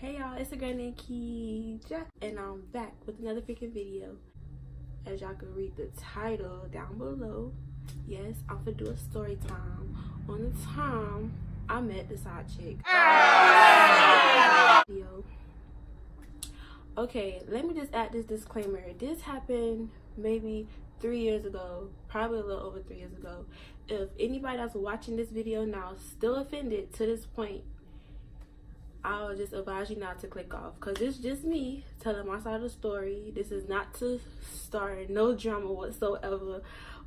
Hey y'all, it's a girl named Keja, and I'm back with another freaking video. As y'all can read the title down below, yes, I'm gonna do a story time on the time I met the side chick. Okay, let me just add this disclaimer. This happened maybe 3 years ago, probably a little over 3 years ago. If anybody that's watching this video now still offended to this point, I'll just advise you not to click off, because it's just me telling my side of the story. This is not to start no drama whatsoever,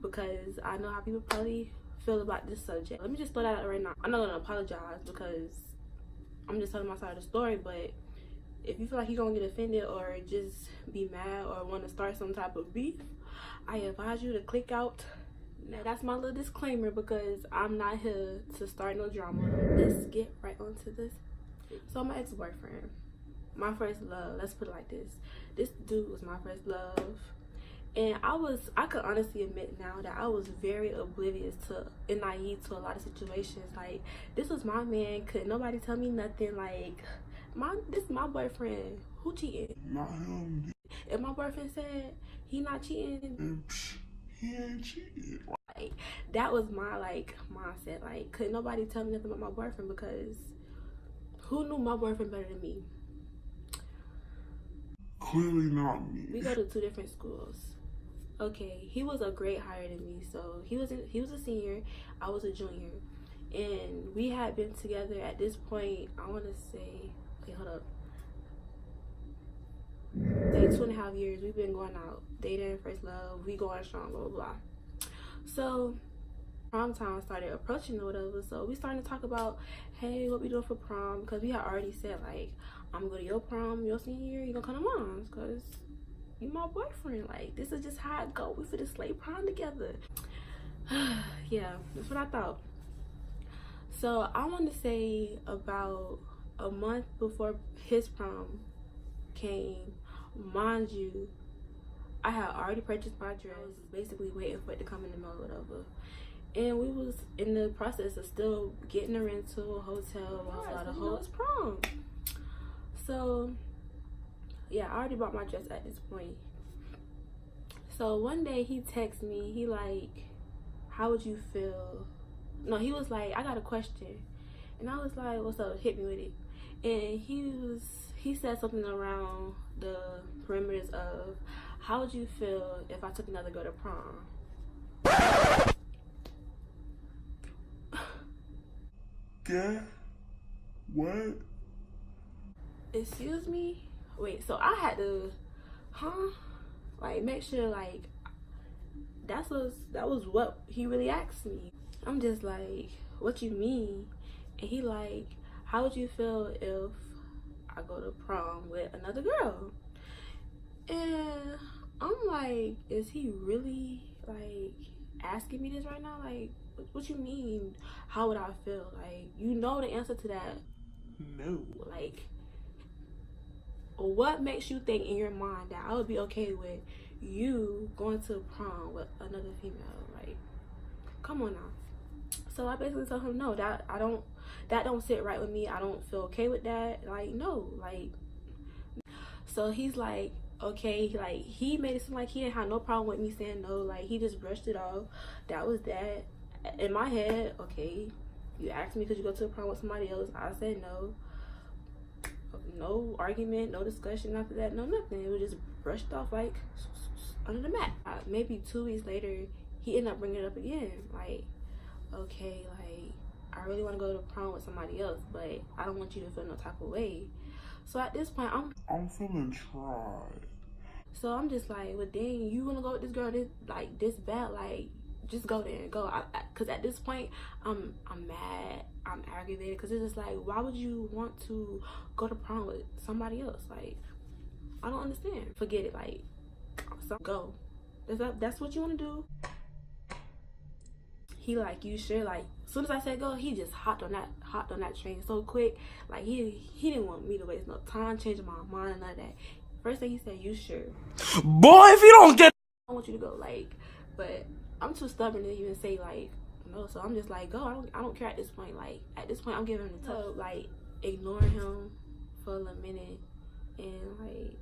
because I know how people probably feel about this subject. Let me just throw that out right now. I'm not gonna apologize because I'm just telling my side of the story, but if you feel like you're gonna get offended or just be mad or want to start some type of beef, I advise you to click out. Now that's my little disclaimer, because I'm not here to start no drama. Let's get right onto this. So my ex-boyfriend, my first love, let's put it like this. This dude was my first love, and I could honestly admit now that I was very oblivious to and naive to a lot of situations. Like, this was my man, could nobody tell me nothing. Like, this is my boyfriend. Who cheating? Not him. If my boyfriend said he not cheating, He ain't cheating. like, that was my mindset. Like, could nobody tell me nothing about my boyfriend, because who knew my boyfriend better than me? Clearly not me. We go to 2 different schools. Okay, he was a grade higher than me, so he was a senior, I was a junior, and we had been together at this point. I want to say, okay, hold up, say 2.5 years. We've been going out, dating, first love, we going strong, blah blah blah. So prom time started approaching or whatever, so we started to talk about, hey, what we doing for prom, because we had already said, like, I'm gonna go to your prom your senior year, you gonna come to mom's, because you my boyfriend. Like, this is just how it go. We finna slay prom together. Yeah, that's what I thought. So I want to say about a month before his prom came, mind you, I had already purchased my dress, basically waiting for it to come in the mail or whatever. And we was in the process of still getting a rental, hotel, blah blah, the whole prom. So yeah, I already bought my dress at this point. So one day he texts me, he like, how would you feel? No, he was like, I got a question. And I was like, what's up? Hit me with it. And he said something around the perimeters of, how would you feel if I took another girl to prom? Okay. What? Excuse me? Wait, so I had to, like, make sure, like, that was what he really asked me. I'm just like, what you mean? And he like, how would you feel if I go to prom with another girl? And I'm like, is he really, like, asking me this right now? Like, what you mean, how would I feel? Like, you know the answer to that. No. Like, what makes you think in your mind that I would be okay with you going to prom with another female? Like, come on now. So I basically told him, no, that don't sit right with me. I don't feel okay with that. Like, no. Like, so he's like, okay, like, he made it seem like he didn't have no problem with me saying no. Like, he just brushed it off. That was that. In my head, okay, you asked me could you go to a prom with somebody else. I said no. No argument, no discussion after that, no nothing. It was just brushed off like under the mat. Maybe 2 weeks later, he ended up bringing it up again. Like, okay, like, I really want to go to prom with somebody else, but I don't want you to feel no type of way. So at this point, I'm feeling tried. So I'm just like, well, dang, you want to go with this girl this bad? Like, just go there and go. Because at this point, I'm mad, I'm aggravated, because it's just like, why would you want to go to prom with somebody else? Like, I don't understand. Forget it. Like, so go. That's what you want to do? He like, you sure? Like, as soon as I said go, he just hopped on that train so quick. Like, he didn't want me to waste no time changing my mind, none of that. First thing he said, you sure? Boy, if you don't get, I want you to go. Like, but I'm too stubborn to even say like no. So I'm just like, go. I don't care at this point. Like, at this point, I'm giving him the tough, like, ignoring him for little minute, and like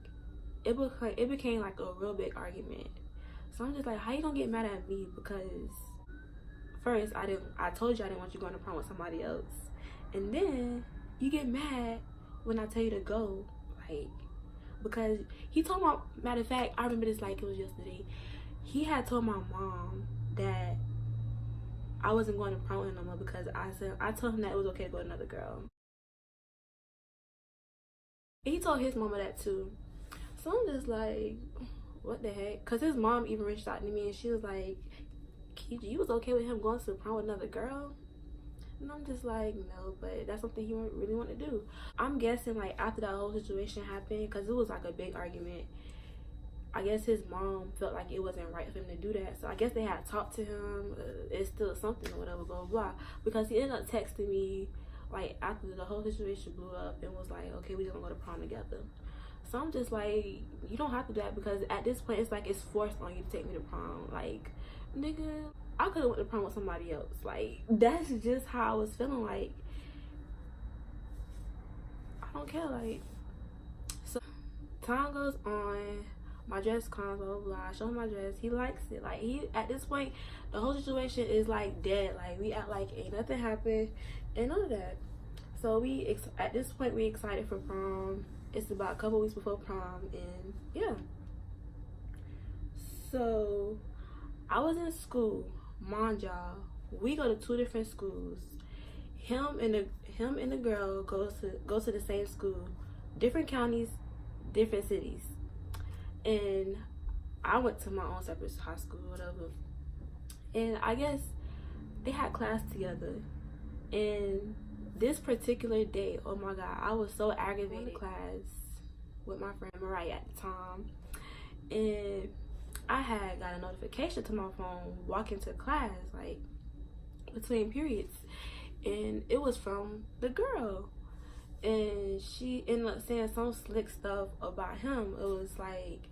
it became like a real big argument. So I'm just like, how you gonna get mad at me because first I told you I didn't want you going to prom with somebody else, and then you get mad when I tell you to go, like, because he told my, matter of fact, I remember this like it was yesterday. He had told my mom that I wasn't going to prom with him no more because I told him that it was okay to go with another girl. And he told his mama that too. So I'm just like, what the heck? Because his mom even reached out to me and she was like, Keja, you was okay with him going to the prom with another girl? And I'm just like, no, but that's something he really want to do. I'm guessing like after that whole situation happened, because it was like a big argument, I guess his mom felt like it wasn't right for him to do that. So I guess they had talked to him. It's still something or whatever, blah, blah, blah. Because he ended up texting me like after the whole situation blew up and was like, okay, we just gonna go to prom together. So I'm just like, you don't have to do that, because at this point it's like it's forced on you to take me to prom. Like, nigga, I could have went to prom with somebody else. Like, that's just how I was feeling. Like, I don't care. Like, so time goes on, my dress comes, blah, blah, blah. I show him my dress. He likes it. Like, he, at this point, the whole situation is like dead. Like, we act like ain't nothing happened and none of that. So at this point we excited for prom. It's about a couple weeks before prom, and yeah. So I was in school, mind y'all. We go to 2 different schools. Him and the girl go to the same school, different counties, different cities. And I went to my own separate high school, whatever. And I guess they had class together. And this particular day, oh my God, I was so aggravated in class with my friend Mariah at the time. And I had got a notification to my phone walking to class, like between periods. And it was from the girl. And she ended up saying some slick stuff about him. It was like,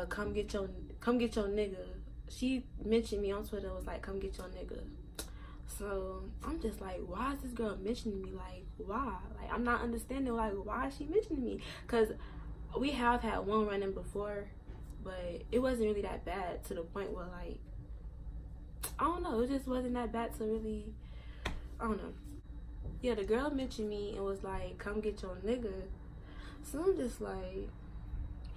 come get your nigga. She mentioned me on Twitter. It was like, come get your nigga. So I'm just like, why is this girl mentioning me? Like, why? Like, I'm not understanding, like, why is she mentioning me? Because we have had one run-in before, but it wasn't really that bad to the point where, like, I don't know, it just wasn't that bad to really, I don't know. Yeah, the girl mentioned me and was like, come get your nigga. So I'm just like,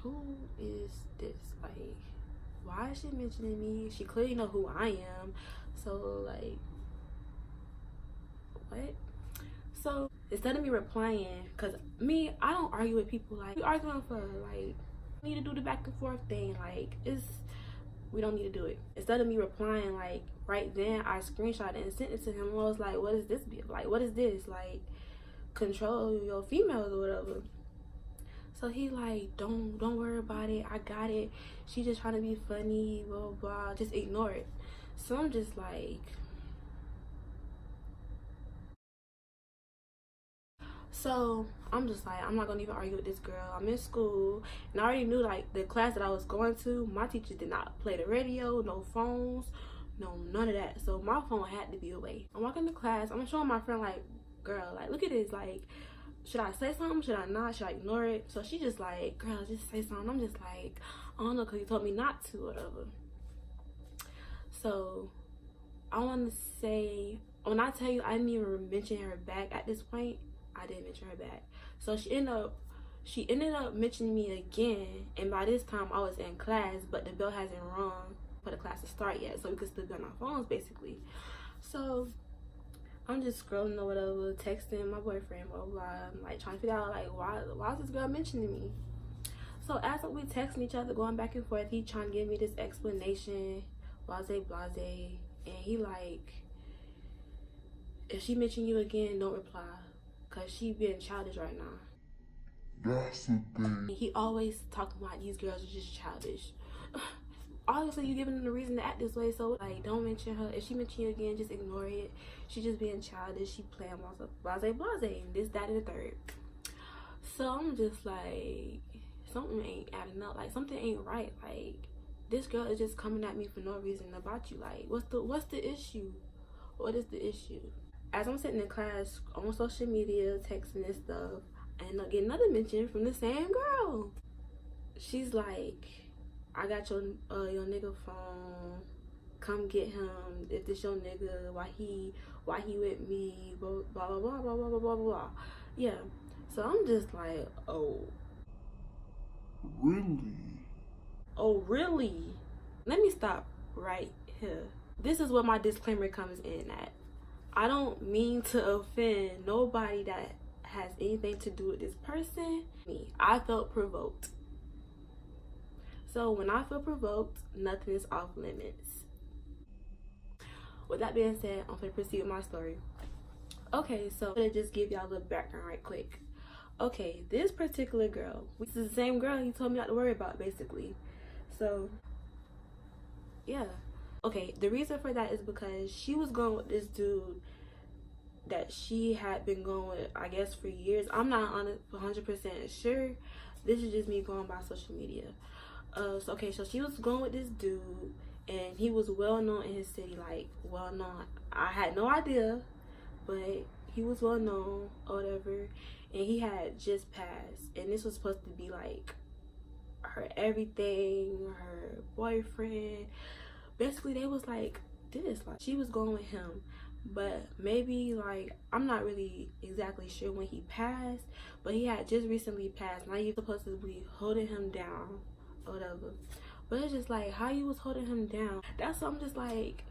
who is this? Like, why is she mentioning me? She clearly know who I am. So, like, what? So instead of me replying, because me, I don't argue with people. Like, we arguing for, like, we need to do the back and forth thing. Like, we don't need to do it. Instead of me replying, like, right then, I screenshot it and sent it to him. I was like, what is this? Like, what is this? Like, control your females or whatever. So he like, don't worry about it. I got it. She just trying to be funny, blah, blah, blah. Just ignore it. So I'm just like, so I'm just like, I'm not gonna even argue with this girl. I'm in school, and I already knew, like, the class that I was going to, my teacher did not play the radio, no phones, no, none of that. So my phone had to be away. I'm walking to class. I'm showing my friend, like, girl, like, look at this. Like, should I say something? Should I not? Should I ignore it? So she just like, girl, just say something. I'm just like, I don't know, because you told me not to, whatever. So I want to say, when I tell you I didn't even mention her back at this point, I didn't mention her back. So she ended up mentioning me again, and by this time I was in class, but the bell hasn't rung for the class to start yet, so we could still be on our phones basically. So I'm just scrolling or whatever, texting my boyfriend, blah, blah, I'm like trying to figure out, like, why is this girl mentioning me? So as we texting each other, going back and forth, he trying to give me this explanation, blase, blase, and he like, if she mention you again, don't reply, because she being childish right now. That's the thing. He always talking about these girls are just childish. Obviously, you giving them the reason to act this way, so, like, don't mention her. If she mention you again, just ignore it. She just being childish. She playing blase, blase, and this, that, and the third. So I'm just like, something ain't adding up. Like, something ain't right. Like, this girl is just coming at me for no reason about you. Like, what's the issue? What is the issue? As I'm sitting in class on social media, texting and stuff, I end up getting another mention from the same girl. She's like, I got your nigga phone. Come get him. If this your nigga, why he with me? Blah blah blah blah blah blah blah blah. Yeah. So I'm just like, oh, Really? oh really? Let me stop right here. This is where my disclaimer comes in at. I don't mean to offend nobody that has anything to do with this person. I felt provoked. So when I feel provoked, nothing is off limits. With that being said, I'm gonna proceed with my story. Okay, so I'm gonna just give y'all a little background right quick. Okay, this particular girl, which is the same girl he told me not to worry about, basically. So, yeah. Okay, the reason for that is because she was going with this dude that she had been going with, I guess, for years. I'm not 100% sure. This is just me going by social media. So she was going with this dude, and he was well known in his city, like well known. I had no idea, but he was well known or whatever, and he had just passed, and this was supposed to be like her everything, her boyfriend. Basically, they was like this, like she was going with him, but maybe like I'm not really exactly sure when he passed, but he had just recently passed. Now you're supposed to be holding him down or whatever, but it's just like how you was holding him down. That's what I'm just like,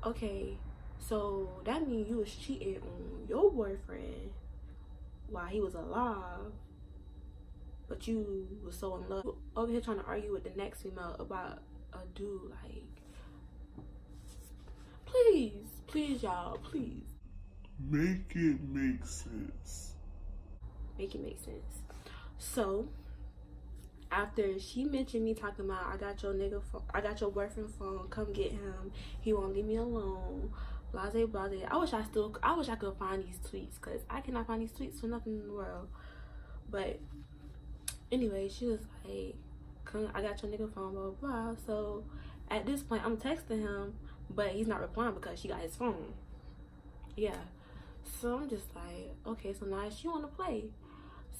okay, so that means you was cheating on your boyfriend while he was alive, but you was so in love over here trying to argue with the next female about a dude. Like, please y'all, please Make it make sense. make it make sense. So after she mentioned me talking about, I got your nigga phone, I got your boyfriend phone, come get him, he won't leave me alone, blase blase. I wish I could find these tweets, because I cannot find these tweets for nothing in the world. But anyway, she was like, come, I got your nigga phone, blah blah blah. So at this point I'm texting him, but he's not replying because she got his phone. Yeah. So I'm just like, okay, so now she wanna play.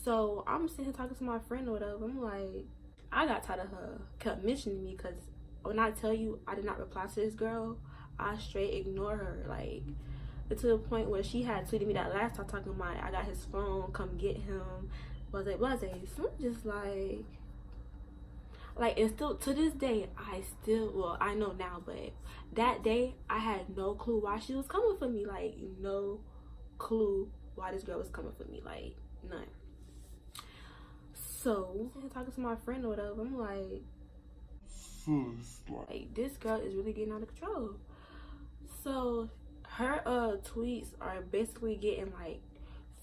So I'm sitting here talking to my friend or whatever. I'm like, I got tired of her kept mentioning me, because when I tell you I did not reply to this girl, I straight ignore her. Like, to the point where she had tweeted me that last time talking about, I got his phone, come get him, blase blase. So I'm just like, and still to this day, well, I know now, but that day I had no clue why she was coming for me. Like, no clue why this girl was coming for me. Like, none. So I'm talking to my friend or whatever. I'm like, Sis, like this girl is really getting out of control. So her tweets are basically getting like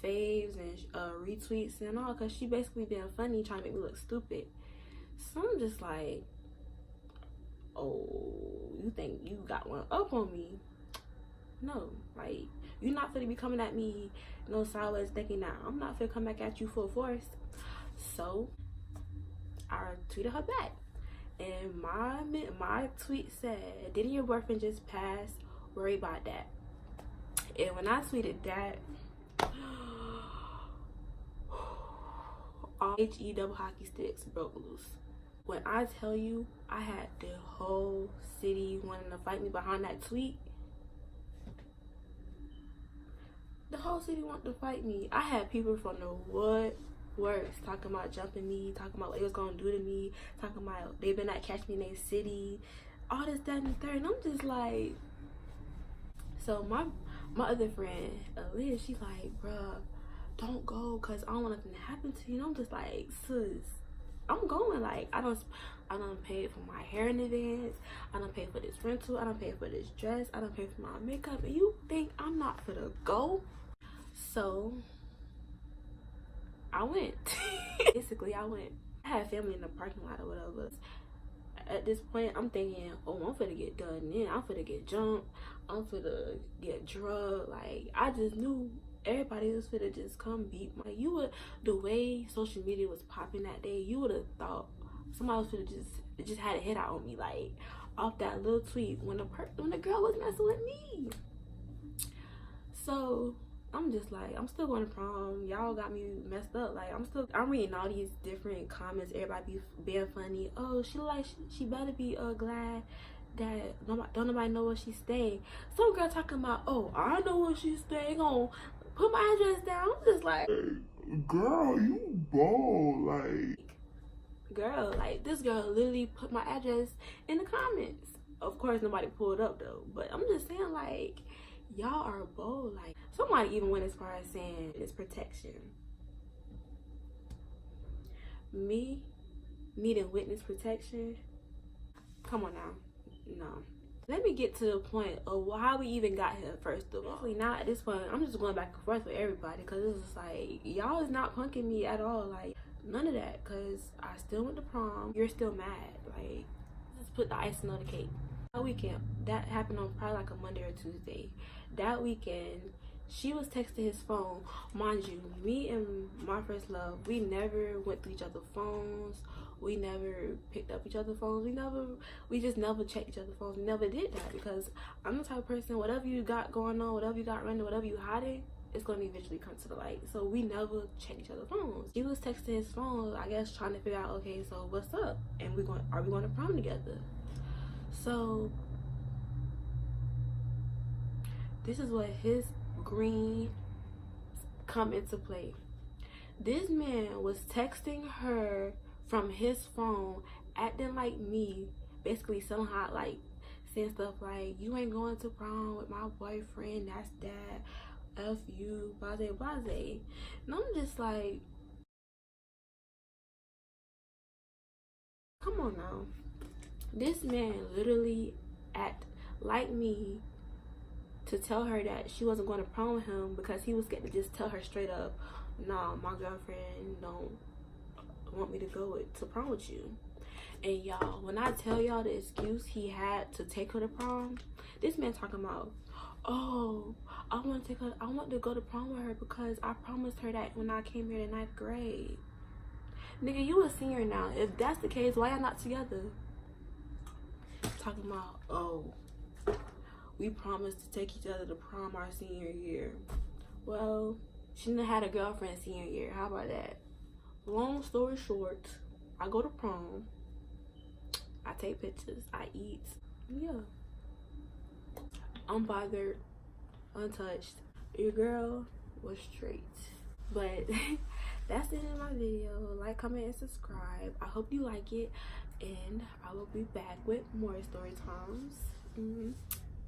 faves and retweets and all, because she basically being funny, trying to make me look stupid. So I'm just like, oh, you think you got one up on me? No, like, you're not finna be coming at me no sideways thinking that I'm not finna come back at you full force. So I tweeted her back, and my tweet said, didn't your boyfriend just pass? Worry about that. And when I tweeted that, all chyyy hockey sticks broke loose. When I tell you, I had the whole city wanting to fight me behind that tweet. The whole city wanted to fight me. I had people from the woodworks talking about jumping me, talking about what they was gonna do to me, talking about they better not catch me in their city, all this, that, and the third. And I'm just like, so my other friend, Liz, she's like, bruh, don't go, cause I don't want nothing to happen to you. And I'm just like, sis, I'm going. Like, I don't pay for my hair in advance. I don't pay for this rental. I don't pay for this dress. I don't pay for my makeup. And you think I'm not gonna go? So I went. Basically, I went. I had family in the parking lot or whatever. At this point, I'm thinking, oh, I'm finna get done in. I'm finna get jumped. I'm finna get drugged. Like, I just knew everybody was finna just come beat my. You would, the way social media was popping that day, you would have thought somebody was finna just had a hit out on me, like off that little tweet when the girl was messing with me. So I'm just like, I'm still going to prom. Y'all got me messed up. Like, I'm reading all these different comments. Everybody being funny. Oh, she better be glad that don't nobody know where she stay. Some girl talking about, oh, I know where she stay. Gonna put my address down. I'm just like, girl, you bold. Like, girl, like, this girl literally put my address in the comments. Of course, nobody pulled up though. But I'm just saying, like, y'all are bold. Like, somebody even went as far as saying it's protection. Me needing witness protection? Come on now. No. Let me get to the point of how we even got here first of all. Now at this point, I'm just going back and forth with everybody because it's just like, y'all is not punking me at all. Like, none of that, because I still went to prom. You're still mad. Like, just put the icing on the cake. That weekend, that happened on probably like a Monday or Tuesday. That weekend, she was texting his phone. Mind you, me and my first love, we never went through each other's phones. We never picked up each other's phones. We just never checked each other's phones. We never did that because I'm the type of person, whatever you got going on, whatever you got running, whatever you hiding, it's going to eventually come to the light. So we never checked each other's phones. He was texting his phone, I guess, trying to figure out, okay, so what's up? And are we going to prom together? So this is what his green come into play. This man was texting her from his phone, acting like me, basically selling how, like, saying stuff like, you ain't going to prom with my boyfriend, that's that, F you, blase blase. And I'm just like, come on now. This man literally act like me to tell her that she wasn't going to prom with him because he was getting to just tell her straight up, nah, my girlfriend don't want me to go to prom with you. And y'all, when I tell y'all the excuse he had to take her to prom, this man talking about, oh, I want to go to prom with her because I promised her that when I came here in 9th grade. Nigga, you a senior now. If that's the case, why y'all not together? Talking about, oh, we promised to take each other to prom our senior year. Well, she didn't had a girlfriend senior year. How about that? Long story short, I go to prom. I take pictures. I eat. Yeah. Unbothered. Untouched. Your girl was straight. But that's the end of my video. Like, comment, and subscribe. I hope you like it. And I will be back with more story times.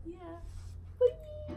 Yeah. Bye.